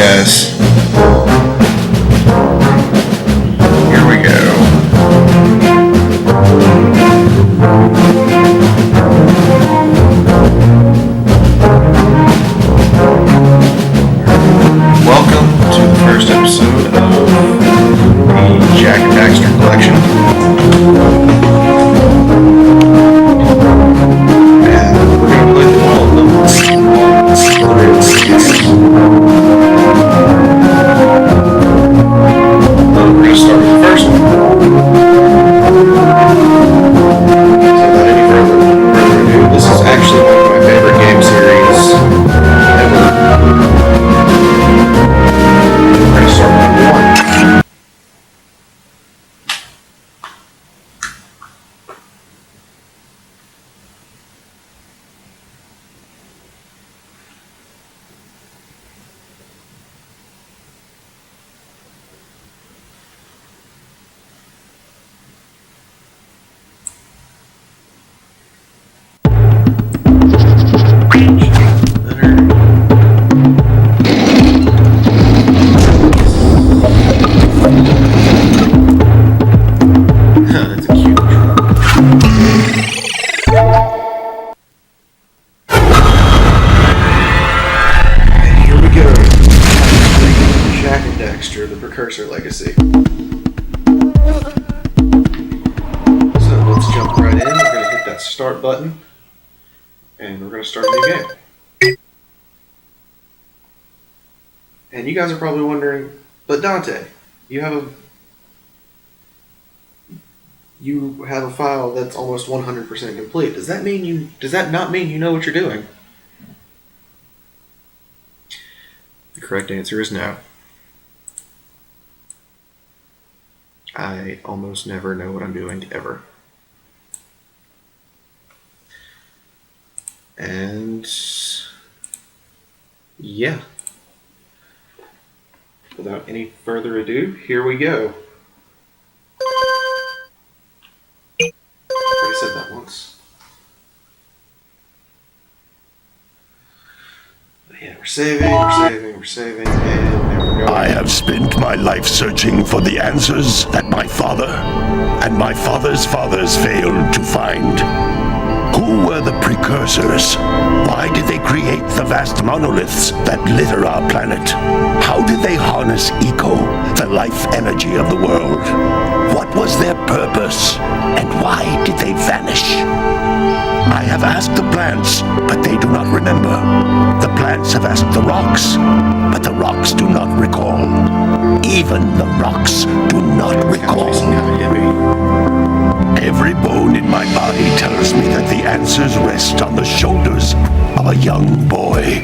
guys. Here we go. Welcome to the first episode of the Jak and Daxter collection. And we're going to play through all of them. We're going to start with the first one. So without any further ado, this is actually one of my favorite game series ever. We're going to start with number 1. That's a cute drum. And here we go. Jak and Daxter, The Precursor Legacy. So let's jump right in. We're going to hit that start button. And we're going to start a new game. And you guys are probably wondering, but Dante, you have a file that's almost 100% complete. Does that not mean you know what you're doing? The correct answer is no. I almost never know what I'm doing, ever. And yeah. Without any further ado, here we go. I already said that once. But yeah, we're saving, and there we go. I have spent my life searching for the answers that my father and my father's fathers failed to find. Who were the precursors? Why did they create the vast monoliths that litter our planet? How did they harness eco, the life energy of the world? What was their purpose? And why did they vanish? I have asked the plants, but they do not remember. The plants have asked the rocks, but the rocks do not recall. Even the rocks do not recall. Every bone in my body tells me that the answers rest on the shoulders of a young boy.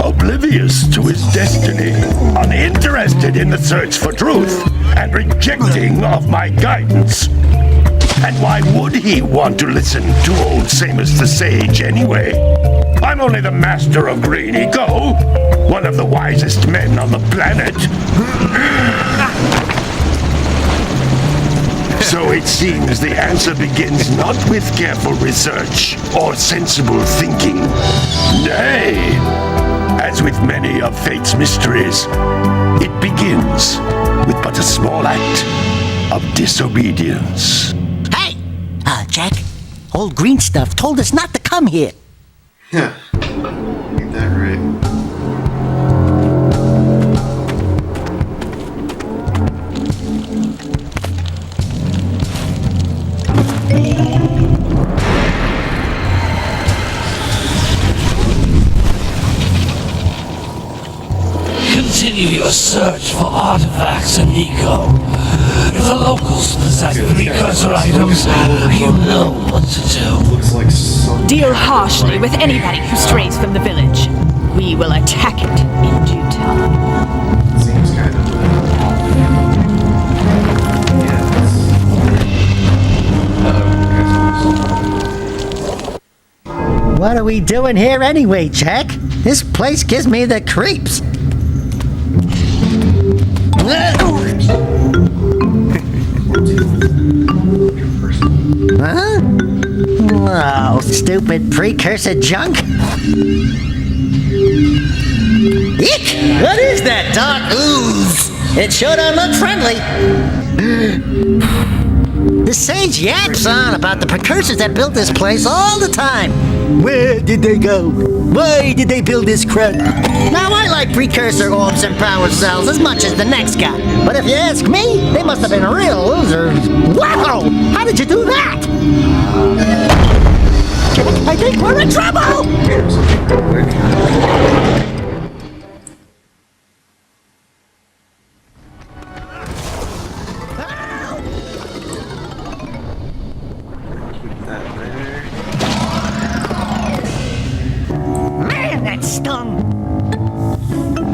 Oblivious to his destiny, uninterested in the search for truth, and rejecting of my guidance. And why would he want to listen to old Samus the Sage anyway? I'm only the master of green eco, one of the wisest men on the planet. So it seems the answer begins not with careful research or sensible thinking. Nay, as with many of fate's mysteries, it begins with but a small act of disobedience. Hey! Jak, old green stuff told us not to come here. Yeah, ain't that right? Continue your search for artifacts and eco. If the locals possess precursor items, you know what to do. Looks like some... Deal harshly with anybody who strays from the village. We will attack it in due time. Seems kind of... Yeah. What are we doing here anyway, Jak? This place gives me the creeps. Huh? Oh, stupid precursor junk. Eek! What is that dark ooze? It sure don't look friendly. The sage yaps on about the precursors that built this place all the time. Where did they go? Why did they build this crud? Now, I like precursor orbs and power cells as much as the next guy. But if you ask me, they must have been real losers. Wow! How did you do that? I think we're in trouble! Man, that stung!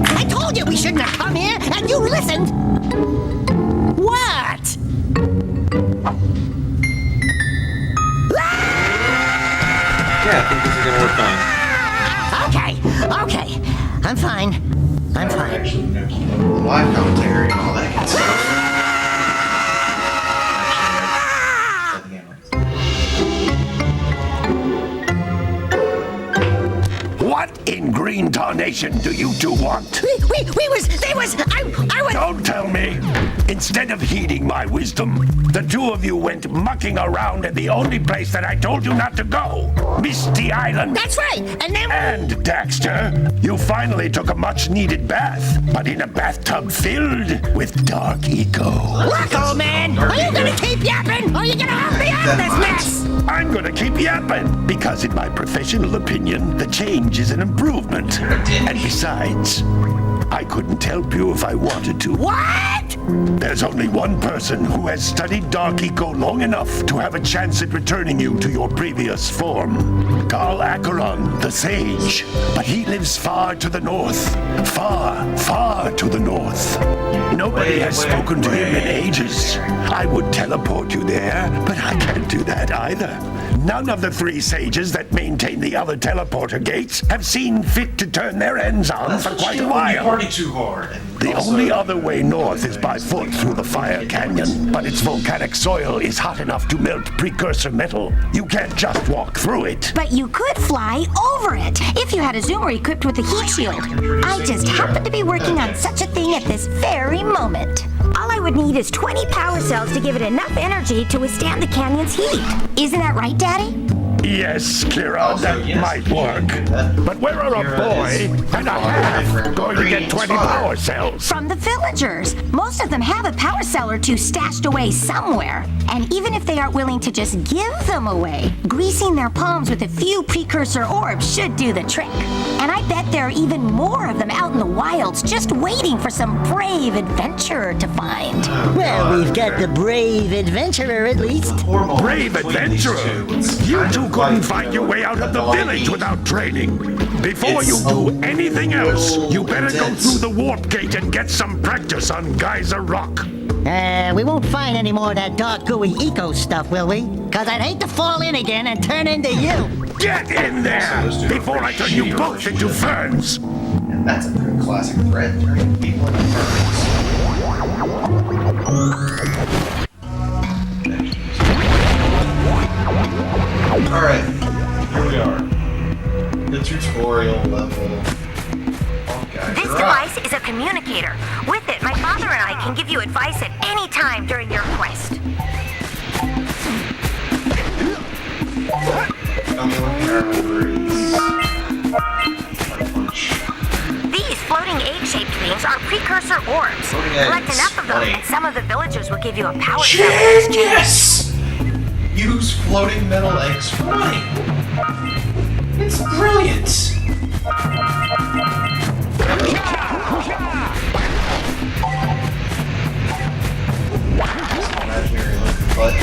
I told you we shouldn't have come here, and you listened! What? Yeah, I think this is gonna work fine. Okay. I'm fine. I'm We're fine. actually gonna keep up with the live commentary and all that good stuff. Actually, no. Shut the game off. What in green tarnation do you two want? I was... Don't tell me! Instead of heeding my wisdom, the two of you went mucking around in the only place that I told you not to go, Misty Island. That's right, and then... And, Daxter, you finally took a much-needed bath, but in a bathtub filled with dark eco. Look, old man, are you gonna keep yapping, or are you gonna help me out of this mess? I'm gonna keep yapping, because in my professional opinion, the change is an improvement. And besides, I couldn't help you if I wanted to. What? There's only one person who has studied Dark Eco long enough to have a chance at returning you to your previous form. Carl Acheron, the Sage. But he lives far to the north. Far, far to the north. Nobody has spoken to him in ages. I would teleport you there, but I can't do that either. None of the three sages that maintain the other teleporter gates have seen fit to turn their ends on for quite a while. Party too hard. The only other way north is by foot through the Fire Canyon, but its volcanic soil is hot enough to melt precursor metal. You can't just walk through it. But you could fly over it if you had a zoomer equipped with a heat shield. I just happen to be working on such a thing at this very moment. All I would need is 20 power cells to give it enough energy to withstand the canyon's heat. Isn't that right, Daddy? Yes, Kira, that might work. But where are a boy and a half going to get 20 power cells? From the villagers. Most of them have a power cell or two stashed away somewhere. And even if they aren't willing to just give them away, greasing their palms with a few precursor orbs should do the trick. And I bet there are even more of them out in the wilds just waiting for some brave adventurer to find. Well, we've got the brave adventurer at least. Brave adventurer! You two couldn't find your way out of the village without training. Before you do anything else, you better go through the warp gate and get some practice on Geyser Rock. We won't find any more of that dark gooey eco stuff, will we? Cause I'd hate to fall in again and turn into you. Get in there before I turn you both into ferns. And that's a pretty classic threat, turning people into ferns. Alright, here we are. The tutorial level. This device is a communicator. With it, my father and I can give you advice at any time during your quest. These floating egg-shaped things are precursor orbs. Collect enough of them, and some of the villagers will give you a power cell in exchange. Yes! Use floating metal eggs for money. It's brilliant. Imaginary looking butt.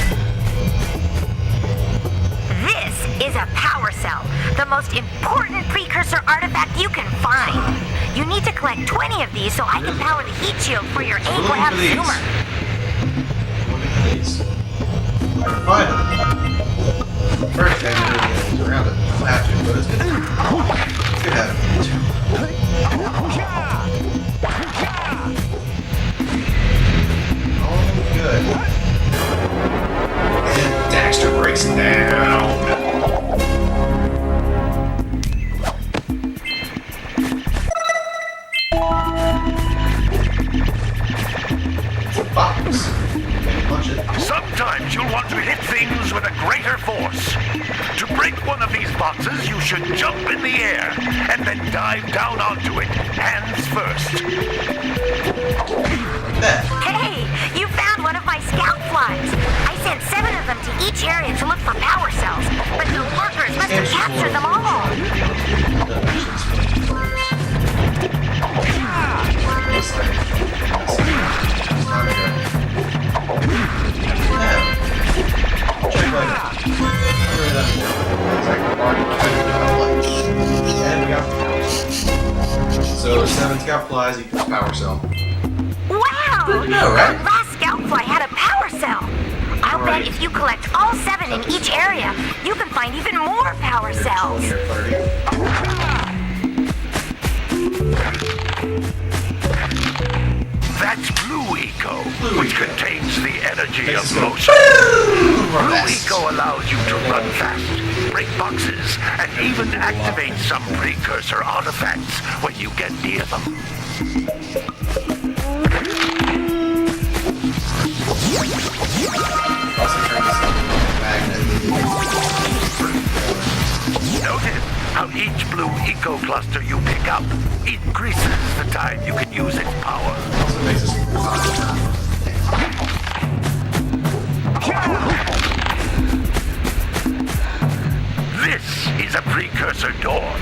This is a power cell, the most important precursor artifact you can find. You need to collect 20 of these so I can power the heat shield for your A-Lab zoomer. Look at these. Find them. First, I have to get things around it. I'll have to, but it's good. It's good having them too. Oh, good. And Daxter breaks it down. To break one of these boxes, you should jump in the air and then dive down onto it, hands first. Like that. Hey, you found one of my scout flies. I sent 7 of them to each area to look for power cells, but the workers must have captured them all. So 7 scout flies equals power cell. Wow! Good to know, right? The last scout fly had a power cell. I'll Right. bet if you collect all 7 in each area, you can find even more power cells. That's Blue Eco, Blue which Eco. contains the energy Makes of us go motion. Blue fast. Eco allows you to run fast, break boxes, and even activate some precursor artifacts when you get near them. Also turn this into a magnet. Notice how each Blue Eco cluster you pick up increases the time you can use its power. Also makes us This is a precursor door.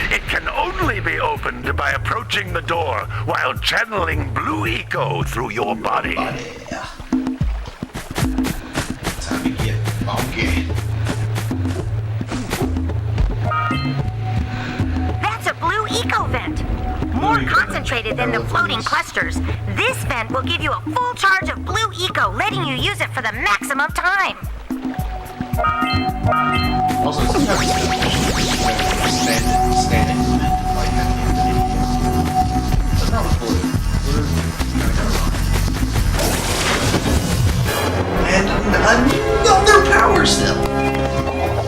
It can only be opened by approaching the door while channeling Blue Eco through your body. Yeah. Time to get funky. That's a blue eco vent. More concentrated than the floating clusters. This vent will give you a full charge of blue eco, letting you use it for the maximum time. Also, sometimes standing like that. What's wrong with blue? Blue kinda got wrong. And another power cell.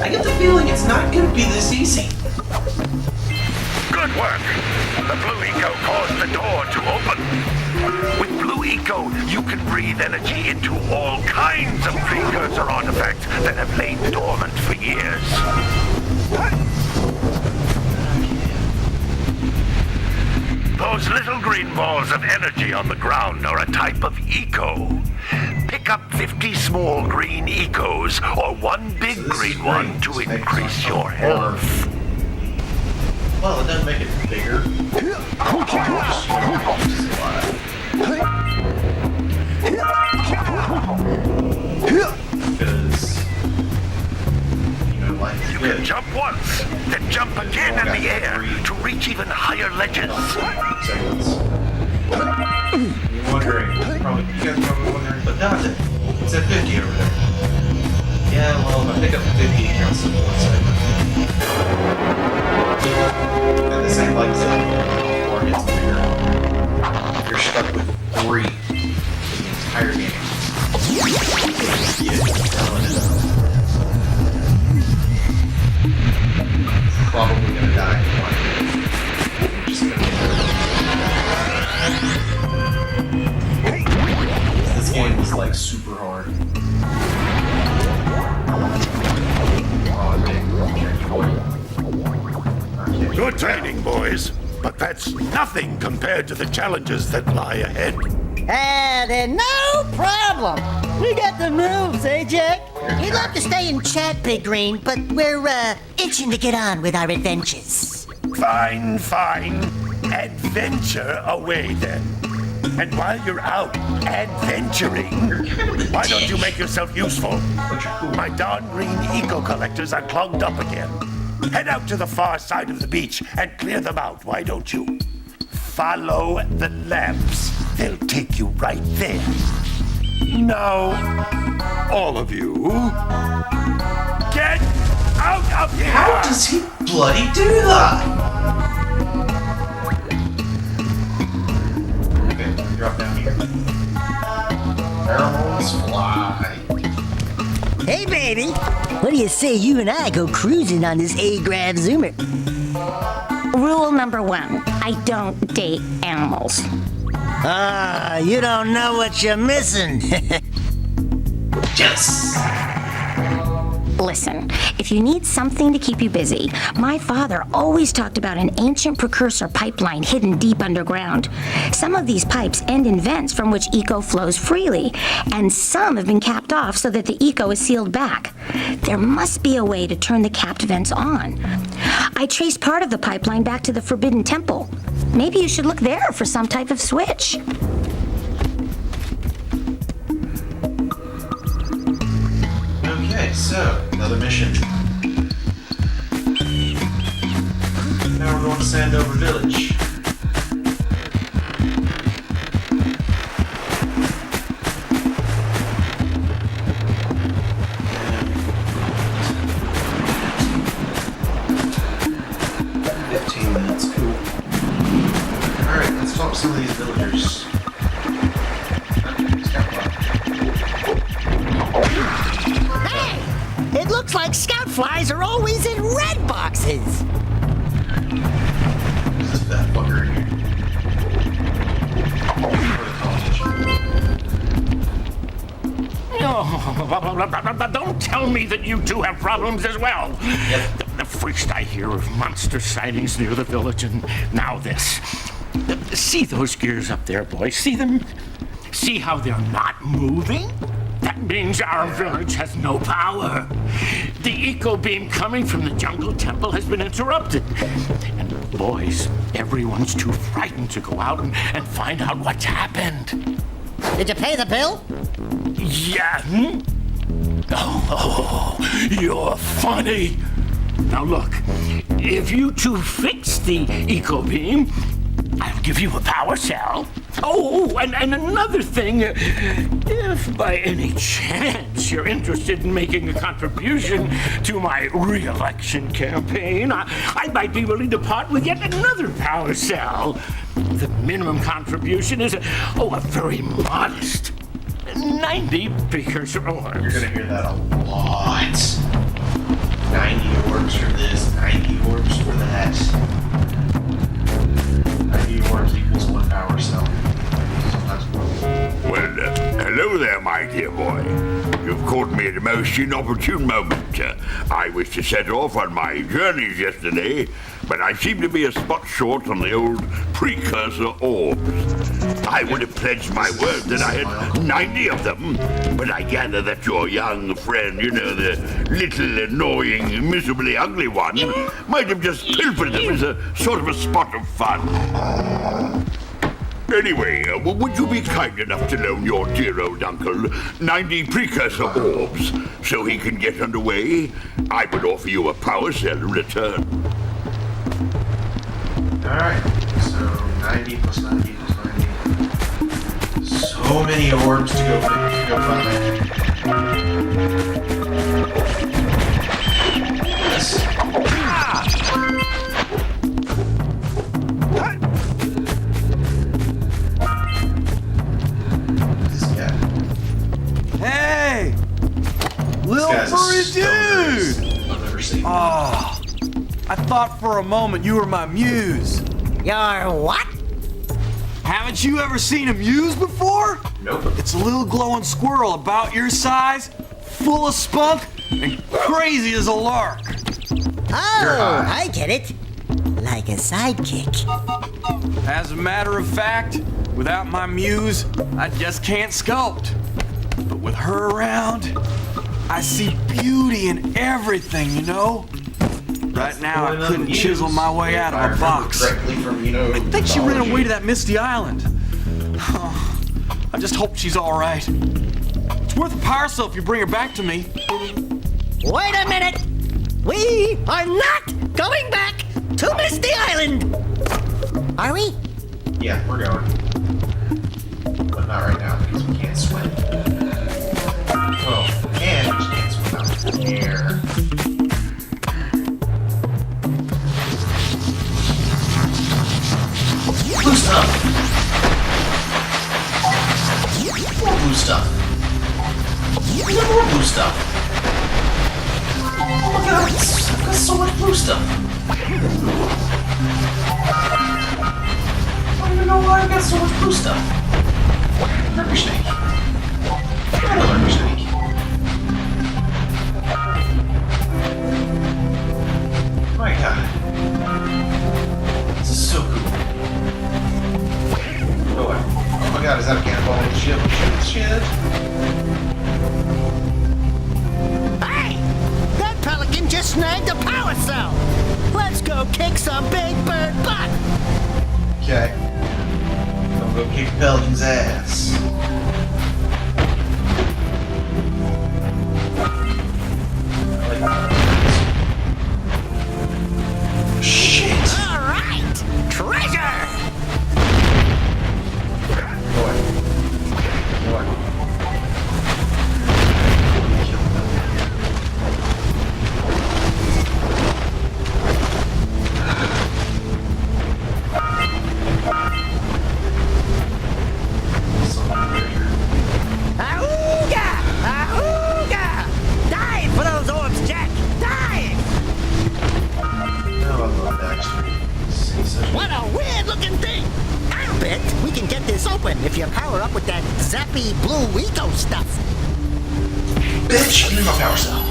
I get the feeling it's not going to be this easy. Good work! The Blue Eco caused the door to open. With Blue Eco, you can breathe energy into all kinds of precursor artifacts that have lain dormant for years. Those little green balls of energy on the ground are a type of eco. Pick up 50 small green ecos or one big green one to increase your health. Well, it doesn't make it bigger. Because, you know, life is You good. can jump once, then jump again in the air to reach even higher ledges. Seconds. You're wondering, probably, you guys are probably wondering, but Dante, it's at 50 over there. Yeah, well, if I pick up 50, it counts as 1 segment. And this ain't like the or it gets bigger. You're stuck with 3 for the entire game. Probably gonna die in one. You're just gonna This game was like super hard. Good training, boys. But that's nothing compared to the challenges that lie ahead. Then no problem. We got the moves, eh, Jack? We'd love to stay and chat, Big Green, but we're, itching to get on with our adventures. Fine, fine. Adventure away then. And while you're out adventuring, why don't you make yourself useful? My darn green eco collectors are clogged up again. Head out to the far side of the beach and clear them out, why don't you? Follow the lamps. They'll take you right there. Now, all of you, get out of here! How does he bloody do that? Okay, drop down here. Barrels fly. Hey, baby. What do you say you and I go cruising on this A-Grav Zoomer? Rule number 1, I don't date animals. Ah, you don't know what you're missing. Yes! Listen, if you need something to keep you busy, my father always talked about an ancient precursor pipeline hidden deep underground. Some of these pipes end in vents from which eco flows freely, and some have been capped off so that the eco is sealed back. There must be a way to turn the capped vents on. I traced part of the pipeline back to the Forbidden Temple. Maybe you should look there for some type of switch. Okay, so, another mission. Now we're going to Sandover Village. And 15 minutes, cool. Alright, let's talk to some of these villagers. It looks like scout flies are always in red boxes. Who's this fat fucker in here? Don't tell me that you two have problems as well. Yep. The first I hear of monster sightings near the village, and now this. See those gears up there, boys? See them? See how they're not moving? That means our village has no power. The eco beam coming from the jungle temple has been interrupted. And boys, everyone's too frightened to go out and find out what's happened. Did you pay the bill? Yeah. Oh, you're funny. Now look, if you two fix the eco beam, I'll give you a power cell. Oh, and another thing, if by any chance you're interested in making a contribution to my re-election campaign, I might be willing to part with yet another power cell. The minimum contribution is, a very modest 90 precursor orbs. You're gonna hear that a lot. 90 orbs for this, 90 orbs for that. 90 orbs equals 1 power cell. Sometimes more. Well, hello there, my dear boy. You've caught me at a most inopportune moment. I was to set off on my journeys yesterday, but I seem to be a spot short on the old precursor orbs. I would have pledged my word that I had 90 of them, but I gather that your young friend, the little annoying, miserably ugly one, might have just pilfered them as a sort of a spot of fun. Anyway, would you be kind enough to loan your dear old uncle 90 precursor orbs so he can get underway? I would offer you a power cell in return. Alright, so 90 plus 90 plus 90. So many orbs to go find. Yes. Hey! Little This guy's a furry stoner dude! I've ever seen. Oh, I thought for a moment you were my muse. Your what? Haven't you ever seen a muse before? Nope. It's a little glowing squirrel about your size, full of spunk, and crazy as a lark. Oh, I get it. Like a sidekick. As a matter of fact, without my muse, I just can't sculpt. But with her around, I see beauty in everything, you know? Right now, I couldn't chisel my way out of a box. I think she ran away to that misty island. I just hope she's all right. It's worth a power cell if you bring her back to me. Wait a minute! We are not going back to Misty Island! Are we? Yeah, we're going. But not right now because we can't swim. Well, we can, we just can't swim out here. Blue stuff! More blue stuff! More blue stuff! Oh my god, I've got so much blue stuff! I don't even know why I've got so much blue stuff. Lurker snake. Another lurker snake. snagged a power cell. Let's go kick some big bird butt. Okay. Gonna go kick Belgian's ass. Shit! All right, treasure. Boy. Kill them. Ahooga! Ahooga! Dive for those orbs, Jack! Dive! Now I love Daxter. He's such a What a weird-looking thing! I'll bet we can get this open if you power up with that zappy blue eco stuff. bitch! Give me my power cell.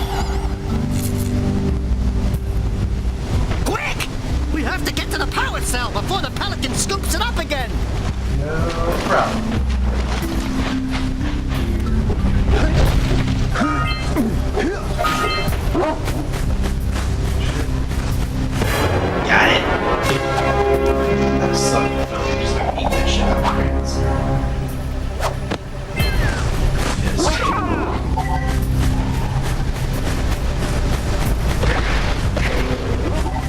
Quick! We have to get to the power cell before the Pelican scoops it up again. No problem. Got it. That was suck. I'm just gonna eat that shit out of my hands. Yes.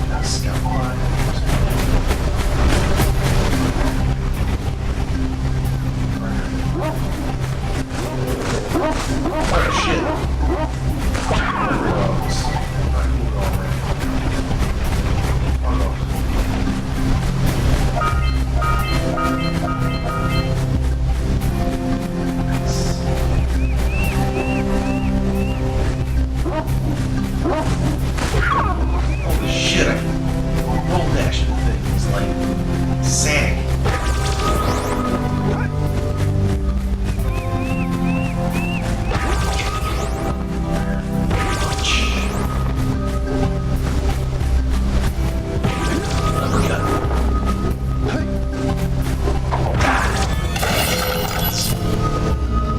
That's scout line. Oh shit. Dogs. Alright, move it all around. Holy shit, I roll dash the thing. It's like sand.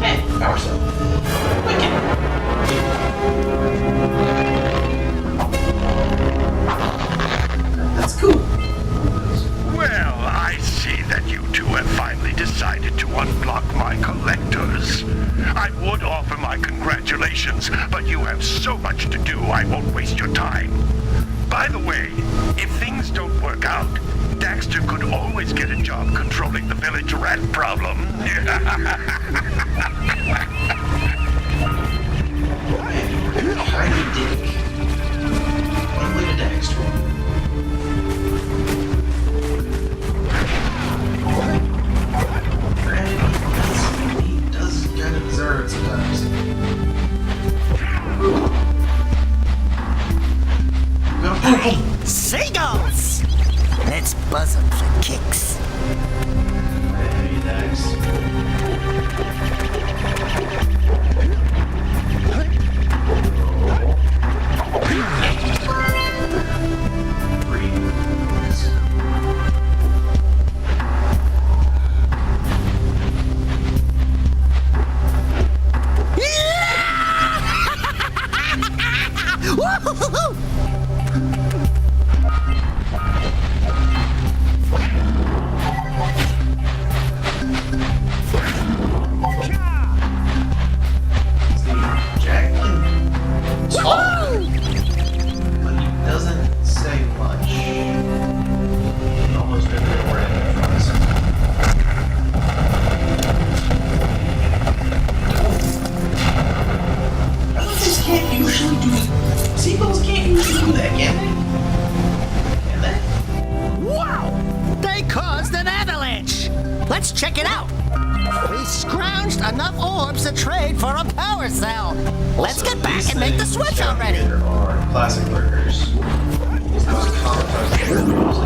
Hey, power cell. Wicked. That's cool. Well, I see that you two have finally decided to unblock my collectors. I would offer my congratulations, but you have so much to do, I won't waste your time. By the way, if things don't work out, Daxter could always get a job controlling the village rat problem. Tiny dick. One way to Daxter. Granted, he does kind of deserve it sometimes. Hey, seagulls! Let's buzz them for kicks. Hey, Dax. Woo-hoo-hoo-hoo! Jack can talk, but he doesn't say much. Almost every word in front of him. Elephants can't usually do. Seagulls can't usually do that, can they? Can they? Wow! They caused an avalanche! Let's check it out! We scrounged enough orbs to trade for a power cell. Let's Also, get back these and make the things switch down already. here are classic lurkers. These most common types of lurkers.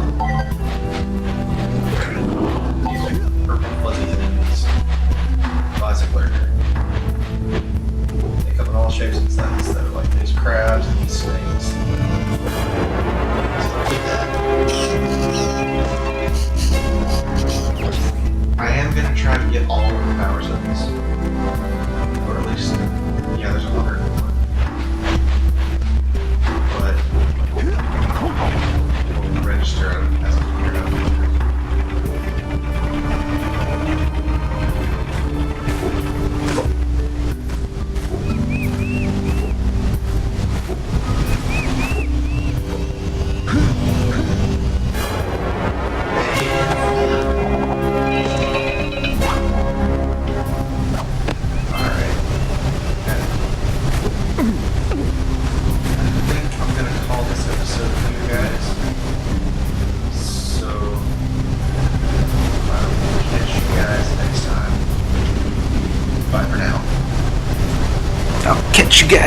These are purple fuzzy enemies. Classic lurker. They come in all shapes and sizes. They're like these crabs and these snakes. Stuff like that. I am gonna try to get all of the power zones. Or at least, yeah, there's 101. But catch you guys.